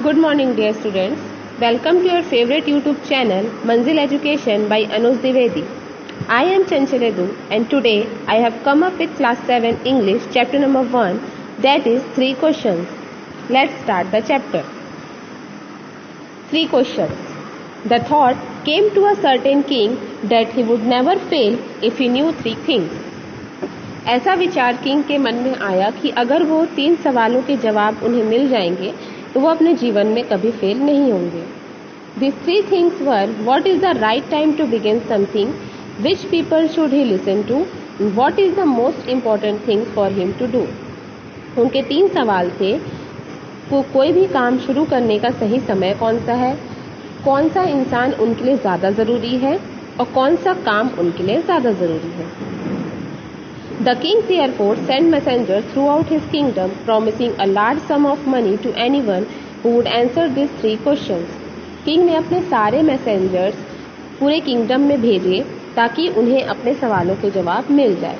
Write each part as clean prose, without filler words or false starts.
Good morning, dear students. Welcome to your favorite YouTube channel, Manzil Education by Anuj Dwivedi. I am Chanchal Edu, and today I have come up with Class 7 English chapter number 1, that is 3 questions. Let's start the chapter. 3 questions. The thought came to a certain king that he would never fail if he knew 3 things. ऐसा विचार king के मन में आया कि अगर वो 3 सवालों के जवाब उन्हें मिल जाएंगे तो वो अपने जीवन में कभी फेल नहीं होंगे. These 3 things were: what is the right time to begin something, which people should he listen to, and what is the most important thing for him to do. उनके 3 सवाल थे. कोई भी काम शुरू करने का सही समय कौन सा है, कौन सा इंसान उनके लिए ज़्यादा ज़रूरी है और कौन सा काम उनके लिए ज़्यादा ज़रूरी है. The king therefore sent messengers throughout his kingdom, promising a large sum of money to anyone who would answer these 3 questions. King ने अपने सारे मैसेंजर्स पूरे किंगडम में भेजे ताकि उन्हें अपने सवालों के जवाब मिल जाए,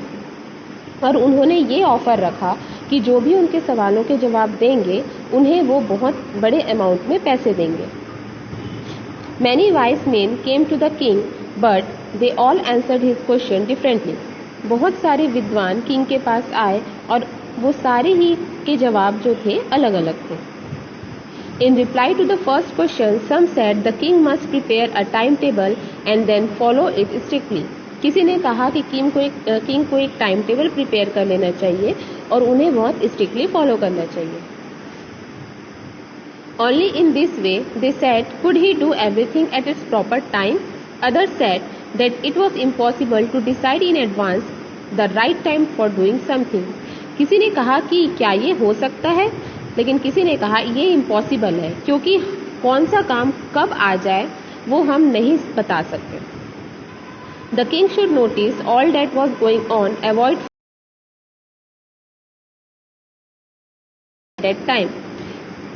और उन्होंने ये ऑफर रखा कि जो भी उनके सवालों के जवाब देंगे उन्हें वो बहुत बड़े अमाउंट में पैसे देंगे. Many wise men came to the king, but they all answered his question differently. बहुत सारे विद्वान किंग के पास आए और वो सारे ही के जवाब जो थे अलग अलग थे. In reply to the first question, some said the king must prepare a timetable and then follow it strictly. किसी ने कहा कि किंग को एक टाइम टेबल प्रिपेयर कर लेना चाहिए और उन्हें बहुत स्ट्रिक्टली फॉलो करना चाहिए. Only in this way, they said, could he do everything at its proper time? Others said that it was impossible to decide in advance the right time for doing something. किसी ने कहा कि क्या ये हो सकता है, लेकिन किसी ने कहा ये इम्पॉसिबल है क्योंकि कौन सा काम कब आ जाए वो हम नहीं बता सकते. The king should notice all that was going on, avoid that time.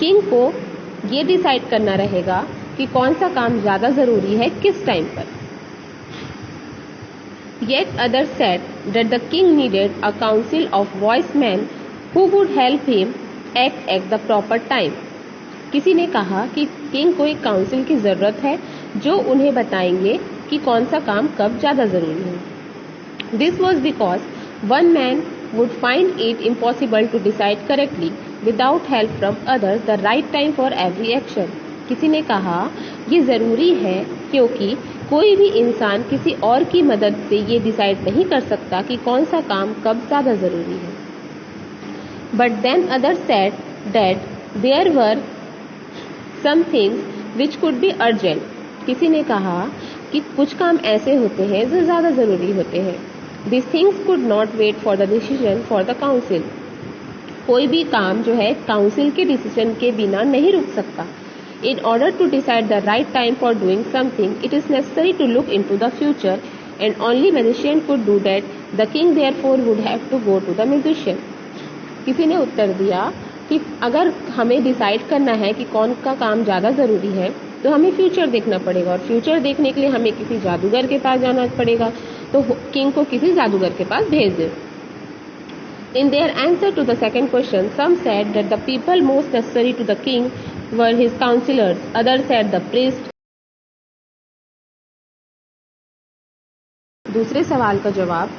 King को ये डिसाइड करना रहेगा कि कौन सा काम ज़्यादा ज़रूरी है किस टाइम पर. Yet others said that the king needed a council of wise men who would help him act at the proper time. किसी ने कहा कि किंग को एक काउंसिल की ज़रूरत है जो उन्हें बताएंगे कि कौन सा काम कब ज़्यादा ज़रूरी है. This was because one man would find it impossible to decide correctly without help from others the right time for every action. किसी ने कहा ये ज़रूरी है क्योंकि कोई भी इंसान किसी और की मदद से ये डिसाइड नहीं कर सकता कि कौन सा काम कब ज़्यादा ज़रूरी है. But then others said that there were some things which could be urgent. किसी ने कहा कि कुछ काम ऐसे होते हैं जो ज़्यादा ज़रूरी होते हैं. These things could not wait for the decision for the council. कोई भी काम जो है काउंसिल के डिसीजन के बिना नहीं रुक सकता. In order to decide the right time for doing something, it is necessary to look into the future, and only magician could do that. The king therefore would have to go to the magician. किसी ने उत्तर दिया कि अगर हमें decide करना है कि कौन का काम ज़्यादा ज़रूरी है तो हमें फ्यूचर देखना पड़ेगा, और फ्यूचर देखने के लिए हमें किसी जादूगर के पास जाना पड़ेगा. तो किंग को किसी जादूगर के पास भेज दे. In their answer to the second question, some said that the people most necessary to the king were his counselors. Others said the priest. दूसरे सवाल का जवाब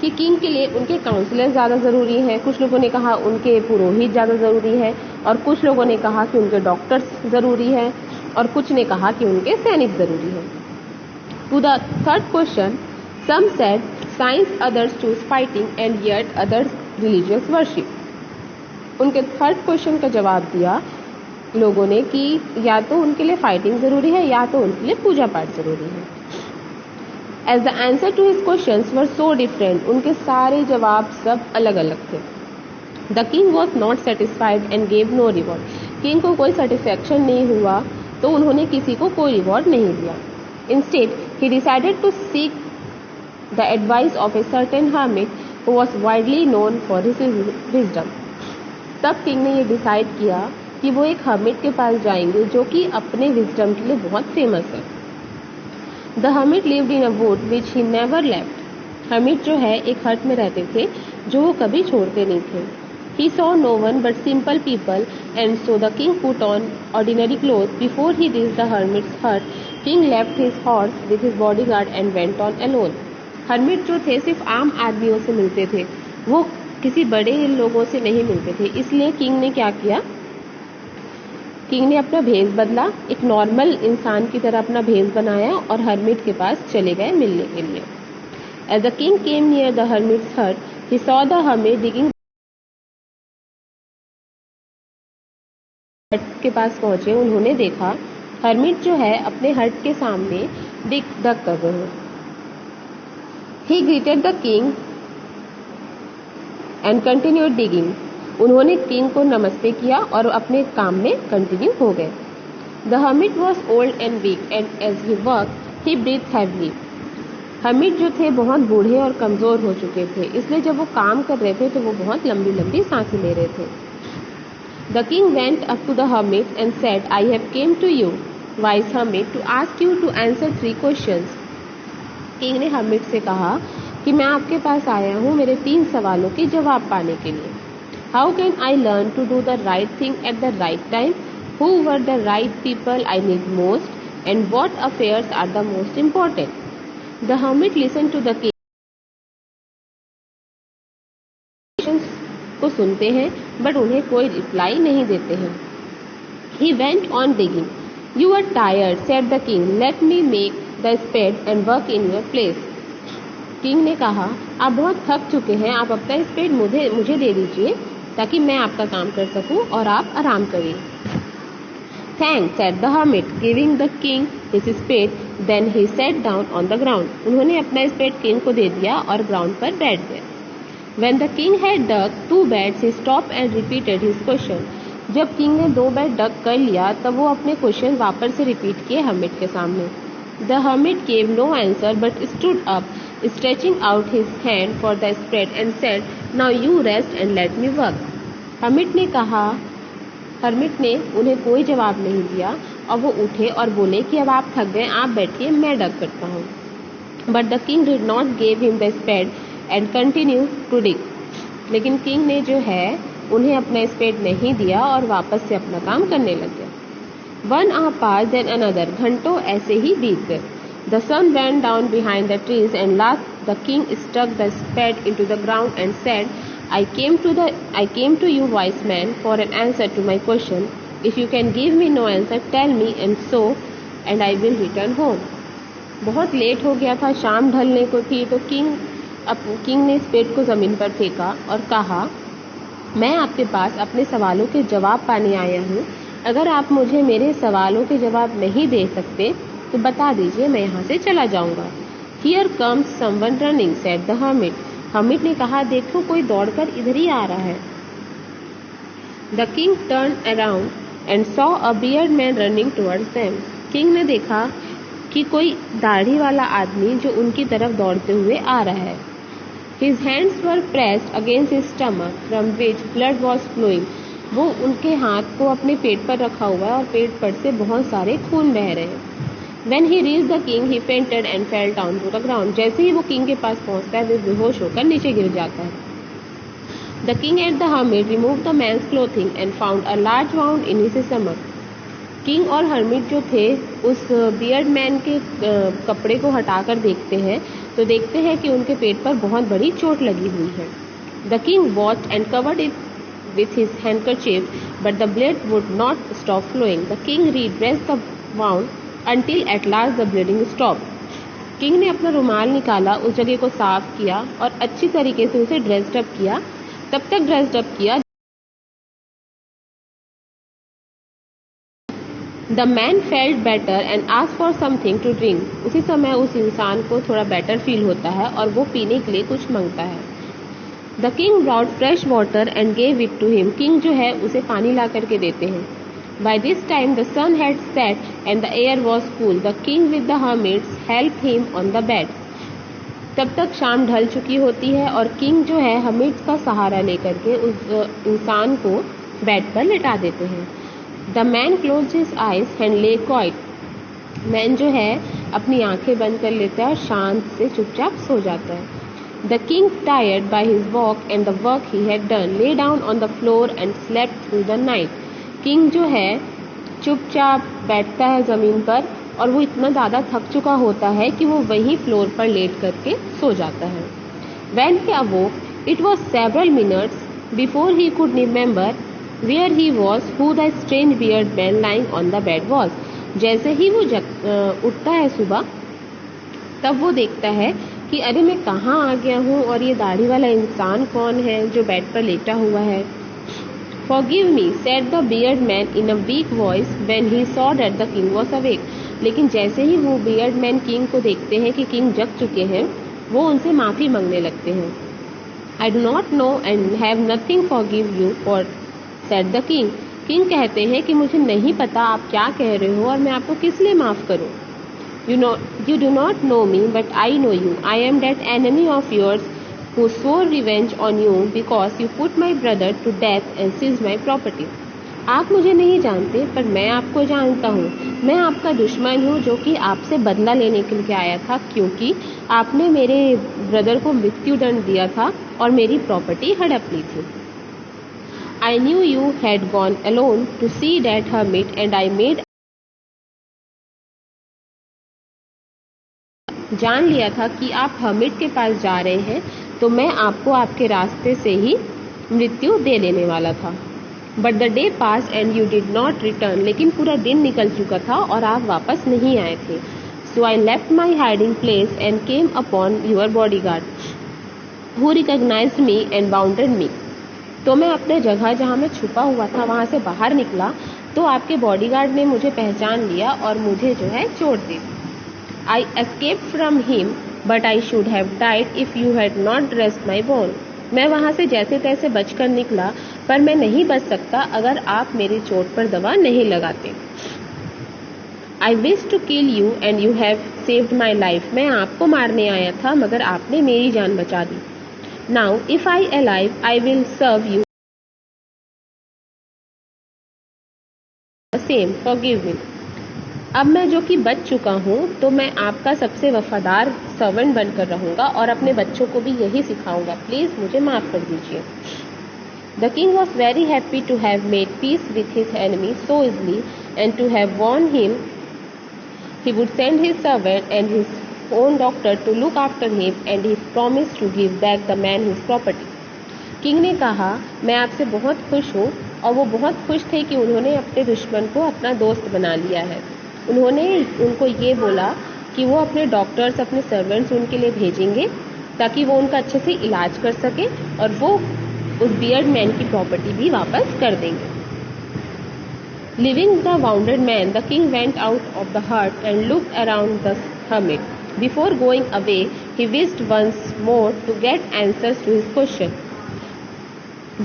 कि किंग के लिए उनके काउंसलर ज़्यादा ज़रूरी हैं. कुछ लोगों ने कहा उनके पुरोहित ज़्यादा ज़रूरी है, और कुछ लोगों ने कहा कि उनके डॉक्टर्स ज़रूरी हैं, और कुछ ने कहा कि उनके सैनिक ज़रूरी हैं. To the third question, some said science, others choose fighting, and yet others religious worship. उनके थर्ड क्वेश्चन का जवाब दिया लोगों ने कि या तो उनके लिए फाइटिंग ज़रूरी है या तो उनके लिए पूजा पाठ ज़रूरी है. As the answer to his questions were so different, उनके सारे जवाब सब अलग अलग थे. The king was not satisfied and gave no reward. King को कोई सेटिस्फैक्शन नहीं हुआ तो उन्होंने किसी को कोई रिवॉर्ड नहीं दिया. Instead, he decided to seek the advice of a certain hermit who was widely known for his wisdom. तब किंग ने ये डिसाइड किया कि वो एक हर्मिट के पास जाएंगे जो कि अपने विजडम के लिए बहुत फेमस है. The hermit lived in a wood which he never left. Hermit जो है एक हट में रहते थे जो वो कभी छोड़ते नहीं थे. He saw no one but simple people, and so the king put on ordinary clothes. Before he reached the hermit's hut, king left his horse with his bodyguard and went on alone. hermit जो थे सिर्फ आम आदमियों से मिलते थे, वो किसी बड़े लोगों से नहीं मिलते थे, इसलिए किंग ने क्या किया, किंग ने अपना भेष बदला, एक नॉर्मल इंसान की तरह अपना भेष बनाया और हर्मिट के पास चले गए मिलने के लिए. As the king came near the hermit's hut, he saw the hermit digging. हट के पास पहुंचे, उन्होंने देखा हर्मिट जो है अपने हट के सामने डग कर रहे हैं. He greeted the king and continued digging. उन्होंने किंग को नमस्ते किया और अपने काम में कंटिन्यू हो गए. The hermit was old and weak, and as he worked, he breathed heavily. hermit जो थे बहुत बूढ़े और कमजोर हो चुके थे, इसलिए जब वो काम कर रहे थे तो वो बहुत लंबी लंबी सांसें ले रहे थे. The king went up to the hermit and said, I have came to you, wise hermit, to ask you to answer 3 questions. King ने hermit से कहा कि मैं आपके पास आया हूँ मेरे 3 सवालों के जवाब पाने के लिए. How can I learn to do the right thing at the right time? Who were the right people I need most? And what affairs are the most important? The hermit listened to the king. को सुनते हैं but उन्हें कोई reply नहीं देते हैं. He went on digging. You are tired, said the king. Let me make the spade and work in your place. King ने कहा आप बहुत थक चुके हैं, आप अपना स्पेड मुझे दे दीजिए ताकि मैं आपका काम कर सकूं और आप आराम करिए. Thanks, said the hermit, giving the king his spade. Then he sat down on the ground. उन्होंने अपना स्पेड किंग को दे दिया और ग्राउंड पर बैठ गए. When the king had dug 2 beds, he stopped and repeated his question. जब king ने 2 बेड डग कर लिया तब वो अपने क्वेश्चन वापस से रिपीट किए hermit के सामने. The hermit gave no answer but stood up, stretching out his hand for the spade and said, Now you rest and let me work. hermit ने उन्हें कोई जवाब नहीं दिया और वो उठे और बोले कि अब आप थक गए, आप बैठिए, मैं डग करता हूँ. But the king did not give him the spade and continued to dig. लेकिन किंग ने जो है उन्हें अपना स्पेड नहीं दिया और वापस से अपना काम करने लग गया. 1 hour passed then another. घंटों ऐसे ही बीत गए. The sun went down behind the trees and last the king stuck the spade into the ground and said, I came to you, wise man, for an answer to my question. If you can give me no answer, tell me, and I will return home. बहुत late हो गया था, शाम ढलने को थी, तो king ने स्पेड को जमीन पर फेंका और कहा, मैं आपके पास अपने सवालों के जवाब पाने आया हूँ. अगर आप मुझे मेरे सवालों के जवाब नहीं दे सकते तो बता दीजिए, मैं यहाँ से चला जाऊँगा. Here comes someone running, said the hermit. hermit ने कहा, देखो कोई दौड़कर इधर ही आ रहा है. The king turned around and saw a bearded man running towards them. king ने देखा कि कोई दाढ़ी वाला आदमी जो उनकी तरफ दौड़ते हुए आ रहा है. His hands were pressed against his stomach, from which blood was flowing. वो उनके हाथ को अपने पेट पर रखा हुआ है और पेट पर से बहुत सारे खून बह रहे हैं. When he reached the king, he fainted and fell down to the ground. जैसे ही वो किंग के पास पहुंचता है वो बेहोश होकर नीचे गिर जाता है. The king and the hermit removed the man's clothing and found a large wound in his stomach. King और हर्मिट जो थे उस बियर्ड मैन के कपड़े को हटाकर देखते हैं तो देखते हैं कि उनके पेट पर बहुत बड़ी चोट लगी हुई है. The king watched and covered it with his handkerchief, but the blood would not stop flowing. The king redressed the wound until at last the bleeding stopped. King ने अपना रुमाल निकाला, उस जगह को साफ किया और अच्छी तरीके से उसे ड्रेस्ड अप किया, तब तक ड्रेस्ड अप किया. The man felt better and asked for something to drink. उसी समय उस इंसान को थोड़ा बेटर फील होता है और वो पीने के लिए कुछ मांगता है. The king brought fresh water and gave it to him. King जो है उसे पानी ला करके देते हैं. By this time the sun had set and the air was cool. The king with the hermits helped him on the bed. तब तक शाम ढल चुकी होती है और किंग जो है hermits का सहारा लेकर के उस इंसान को बेड पर लेटा देते हैं. The man closed his eyes and lay quiet. Man जो है अपनी आंखें बंद कर लेता है और शांत से चुपचाप सो जाता है. The king, tired by his walk and the work he had done, lay down on the floor and slept through the night. King जो है चुपचाप बैठता है ज़मीन पर और वो इतना ज़्यादा थक चुका होता है कि वो वहीं फ्लोर पर लेट करके सो जाता है. When he awoke, it was several minutes before he could remember where he was, who the strange bearded man lying on the bed was. जैसे ही वो उठता है सुबह, तब वो देखता है कि अरे मैं कहाँ आ गया हूँ और ये दाढ़ी वाला इंसान कौन है जो बेड पर लेटा हुआ है. Forgive me, said the bearded man in a weak voice when he saw that the king was awake. लेकिन जैसे ही वो बियर्ड मैन किंग को देखते हैं कि किंग जग चुके हैं, वो उनसे माफ़ी मांगने लगते हैं. I do not know and have nothing forgive you for, said the king. King कहते हैं कि मुझे नहीं पता आप क्या कह रहे हो और मैं आपको किस लिए माफ़ करूं. You do not know me, but I know you. I am that enemy of yours who swore revenge on you because you put my brother to death and seized my property. आप मुझे नहीं जानते, पर मैं आपको जानता हूँ. मैं आपका दुश्मन हूँ जो कि आपसे बदला लेने के लिए आया था, क्योंकि आपने मेरे ब्रदर को मृत्युदंड दिया था और मेरी प्रॉपर्टी हड़प ली थी. I knew you had gone alone to see that hermit and I made जान लिया था कि आप हर्मिट के पास जा रहे हैं, तो मैं आपको आपके रास्ते से ही मृत्यु दे देने वाला था. But the day pass and you did not return. लेकिन पूरा दिन निकल चुका था और आप वापस नहीं आए थे. So I left my hiding place and came upon your bodyguard who recognised me and bounded me. तो मैं अपने जगह जहाँ मैं छुपा हुआ था वहाँ से बाहर निकला, तो आपके बॉडीगार्ड ने मुझे पहचान लिया और मुझे जो है चोट दी. I escaped from him, but I should have died if you had not dressed my wound. मैं वहाँ से जैसे तैसे बचकर निकला, पर मैं नहीं बच सकता अगर आप मेरी चोट पर दवा नहीं लगाते. I wished to kill you and you have saved my life. मैं आपको मारने आया था, मगर आपने मेरी जान बचा दी. Now, if I alive, I will serve you the same. Forgive me. अब मैं जो कि बच चुका हूँ, तो मैं आपका सबसे वफादार सर्वेंट बनकर रहूँगा और अपने बच्चों को भी यही सिखाऊंगा. प्लीज़ मुझे माफ़ कर दीजिए. The king was very happy to have made peace with his enemy so easily and to have warn him he would send his servant and his own doctor to look after him and he promise to give back the man his property. King ने कहा, मैं आपसे बहुत खुश हूँ, और वो बहुत खुश थे कि उन्होंने अपने दुश्मन को अपना दोस्त बना लिया है. उन्होंने उनको ये बोला कि वो अपने डॉक्टर्स, अपने सर्वेंट्स उनके लिए भेजेंगे ताकि वो उनका अच्छे से इलाज कर सके और वो उस बियर्ड मैन की प्रॉपर्टी भी वापस कर देंगे. Leaving the wounded man, the king went out of the hut and looked around the hermit. Before going away he wished once more to get answers to his question.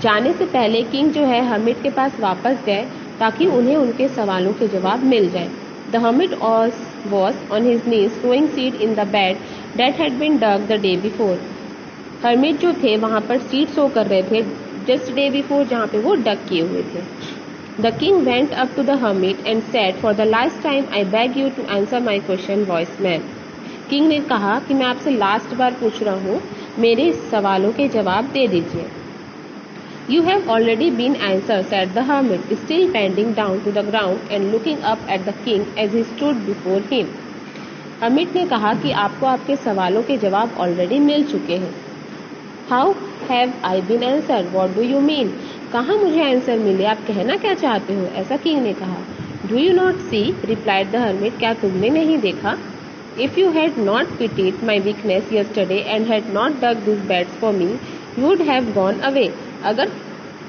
जाने से पहले king जो है hermit के पास वापस गए ताकि उन्हें उनके सवालों के जवाब मिल जाए. The hermit was on his knees throwing seed in the bed that had been dug the day before. hermit जो थे वहाँ पर सीड सो कर रहे थे just day before, जहाँ पे वो डग किए हुए थे. The king went up to the hermit and said, for the last time I beg you to answer my question, wise man. King ने कहा कि मैं आपसे लास्ट बार पूछ रहा हूँ, मेरे सवालों के जवाब दे दीजिए. You have already been answered, said the hermit, still bending down to the ground and looking up at the king as he stood before him. hermit ने कहा कि आपको आपके सवालों के जवाब ऑलरेडी मिल चुके हैं. How have I been answered? What do you mean? कहाँ मुझे आंसर मिले? आप कहना क्या चाहते हो? ऐसा किंग ने कहा. Do you not see? replied the hermit. क्या तुमने नहीं देखा? If you had not pitied my weakness yesterday and had not dug these beds for me, you would have gone away. अगर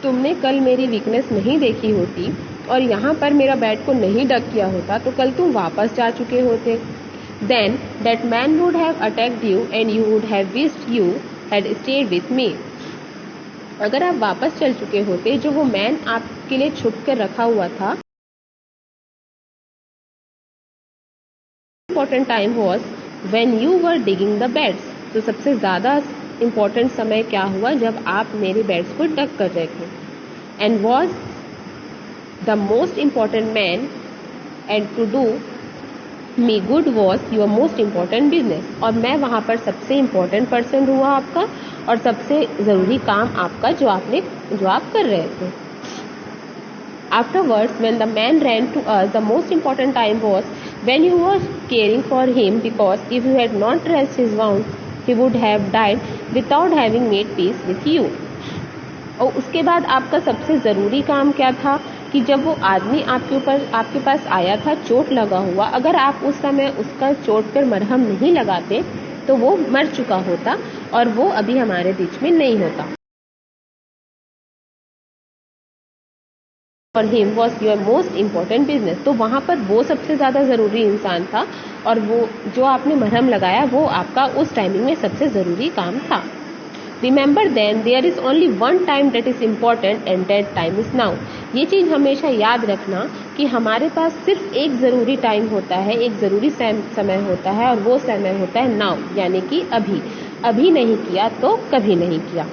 तुमने कल मेरी वीकनेस नहीं देखी होती और यहाँ पर मेरा बेड को नहीं डग किया होता, तो कल तुम वापस जा चुके होते. Then that man would have attacked you and you would have wished you had stayed with me. अगर आप वापस चल चुके होते, जो वो मैन आपके लिए छुप कर रखा हुआ था. Important time was when you were digging the beds. तो सबसे ज़्यादा इम्पोर्टेंट समय क्या हुआ? जब आप मेरे बेड्स को डग कर रहे थे. And was the most important man and to do me good was your most important business, और मैं वहाँ पर सबसे इम्पोर्टेंट पर्सन हुआ आपका, और सबसे ज़रूरी काम आपका जो आप कर रहे थे. Afterwards, when the man ran to us, the most important time was when you were caring for him, because if you had not dressed his wounds, he would have died without having made peace with you. और उसके बाद आपका सबसे ज़रूरी काम क्या था कि जब वो आदमी आपके पास आया था चोट लगा हुआ, अगर आप उस समय उसका चोट पर मरहम नहीं लगाते तो वो मर चुका होता और वो अभी हमारे बीच में नहीं होता. और him was your most important business, तो वहाँ पर वो सबसे ज़्यादा ज़रूरी इंसान था, और वो जो आपने मरहम लगाया वो आपका उस टाइमिंग में सबसे ज़रूरी काम था. Remember then there is only one time that is important and that time is now. ये चीज़ हमेशा याद रखना कि हमारे पास सिर्फ एक ज़रूरी टाइम होता है, एक ज़रूरी समय होता है, और वो समय होता है नाउ, यानी कि अभी नहीं किया तो कभी नहीं किया.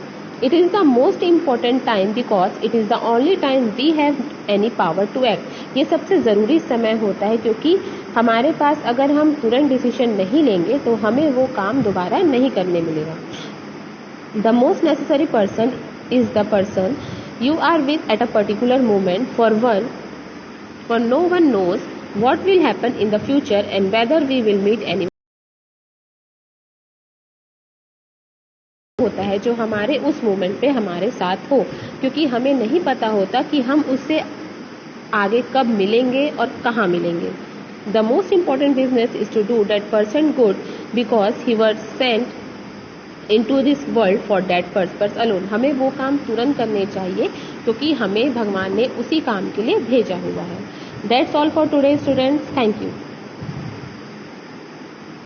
It is the most important time because it is the only time we have any power to act. ये सबसे ज़रूरी समय होता है क्योंकि हमारे पास अगर हम तुरंत डिसीजन नहीं लेंगे तो हमें वो काम दोबारा नहीं करने मिलेगा. The most necessary person is the person you are with at a particular moment. For no one knows what will happen in the future and whether we will meet anyone. होता है जो हमारे उस मोमेंट पे हमारे साथ हो, क्योंकि हमें नहीं पता होता कि हम उससे आगे कब मिलेंगे और कहाँ मिलेंगे. The most important business is to do that person good because he were sent into this world for that purpose alone. हमें वो काम तुरंत करने चाहिए क्योंकि हमें भगवान ने उसी काम के लिए भेजा हुआ है. That's all for today students. Thank you.